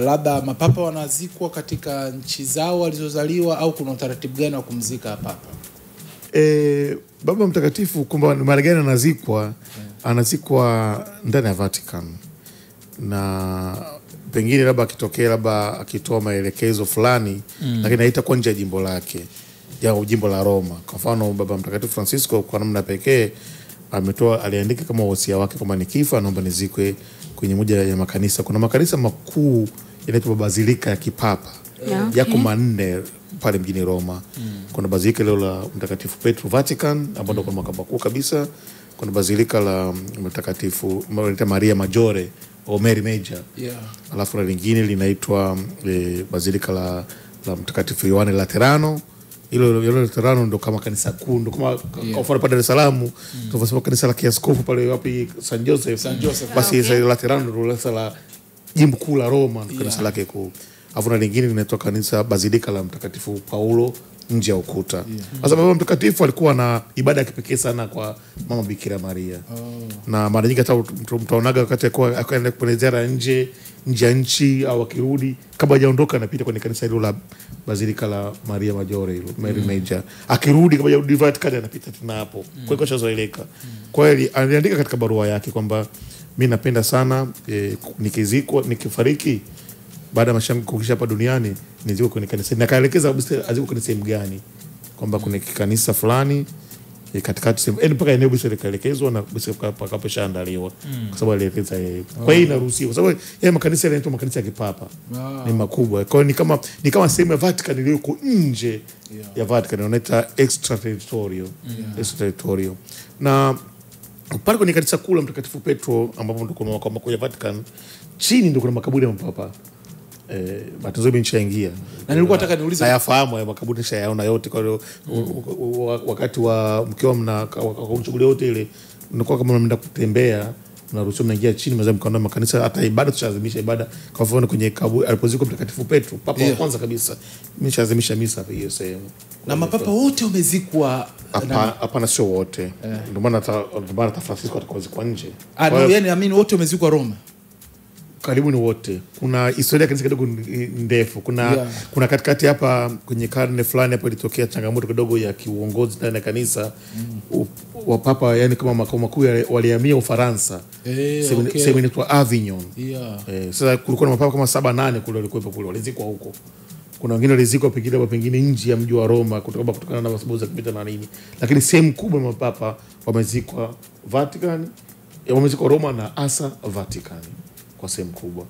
Labda mapapa wanazikwa katika nchi zao walizozaliwa au kuna utaratibu gani wa kumzika papa? Baba Mtakatifu kwamba mara gani anazikwa? Anazikwa ndani ya Vatican. Na pengine labda akitokea labda akitoa maelekezo fulani lakini haitakuwa nje ya jimbo lake, ya jimbo la Roma. Kwa mfano Baba Mtakatifu Francisco kwa namna pekee aliandika kama wasia wake kwamba nikifa naomba nizikwe kwenye moja ya makanisa. Kuna makanisa makuu yanaitwa Bazilika ya Kipapa. Yako manne pale mjini Roma. Kuna Bazilika leo la Mtakatifu Petro Vatican ambao ndio makao makuu kabisa. Kuna Bazilika la Mtakatifu Maria Maggiore au Mary Major. Alafu na lingine linaitwa Bazilika la Mtakatifu Yohane Laterano. Hilo Laterano ndo kama kanisa kuu, ndo kama kwa mfano pale Dar es Salaam tunasema kanisa la Kiaskofu pale wapi San Joseph. Basi Laterano ndo la jimbo kuu la Roma, kanisa lake kuu. Alafu na lingine linaitwa kanisa Bazilika la Mtakatifu Paulo nje ya ukuta. Sasa Baba Mtakatifu alikuwa na ibada ya kipekee sana kwa Mama Bikira Maria. Na mara nyingi hata mtaonaga wakati akaenda kwenye ziara nje ya nchi au akirudi kabla hajaondoka anapita kwenye kanisa hilo la Bazilika la Maria Maggiore hilo, Mary Major. Akirudi kabla hajarudi Vatican anapita tena hapo. Kwa hiyo kashazoeleka. Kwa hiyo aliandika katika barua yake kwamba mimi napenda sana nikizikwa nikifariki baada ya maisha yangu kuisha hapa duniani nizikwe kwenye kanisa. Na kaelekeza azikwe kwenye sehemu gani, kwamba kuna kanisa fulani katikati sehemu mpaka eneo bisa likaelekezwa na bisa pakapeshaandaliwa kwa sababu alielekeza yeye. Kwa hiyo inaruhusiwa kwa sababu yeye makanisa yanaitwa makanisa ya kipapa. Ni makubwa. Kwa hiyo ni kama sehemu ya Vatican iliyoko nje ya Vatican, wanaita extraterritorial. Extraterritorial. Na pale kwenye kanisa kuu la Mtakatifu Petro ambapo ndio kuna makao makuu ya Vatican, chini ndio kuna makaburi ya mapapa. Batizo nimeshaingia. Na nilikuwa nataka niulize hayafahamu ya makaburi nishayaona yote. Kwa hiyo wakati wa mkiwa kwa shughuli yote ile mnakuwa kama mnaenda kutembea mnaruhusiwa mnaingia chini mnaweza mkaona makanisa hata ibada tushaadhimisha ibada kwa mfano kwenye kaburi alipozikwa Mtakatifu Petro papa wa kwanza kabisa nimeshaadhimisha misa hapa hiyo sehemu. Na mapapa wote wamezikwa hapana sio wote. Ndio maana hata Francisco atakozikwa nje. Yaani naamini wote wamezikwa Roma. Karibu ni wote. Kuna historia kanisa kidogo ndefu. Kuna katikati hapa kwenye karne fulani hapo ilitokea changamoto kidogo ya kiuongozi ndani ya kanisa. Wapapa yani kama makao makuu walihamia Ufaransa. Sehemu inaitwa Avignon. Sasa kulikuwa na mapapa kama 7-8 kule walikuwepo kule walizikwa huko. Kuna wengine walizikwa pengine nje ya mji wa Roma kutokana na sababu za kipita na nini. Lakini sehemu kubwa ya mapapa wamezikwa Vatican, wamezikwa Roma na hasa Vatican kwa sehemu kubwa.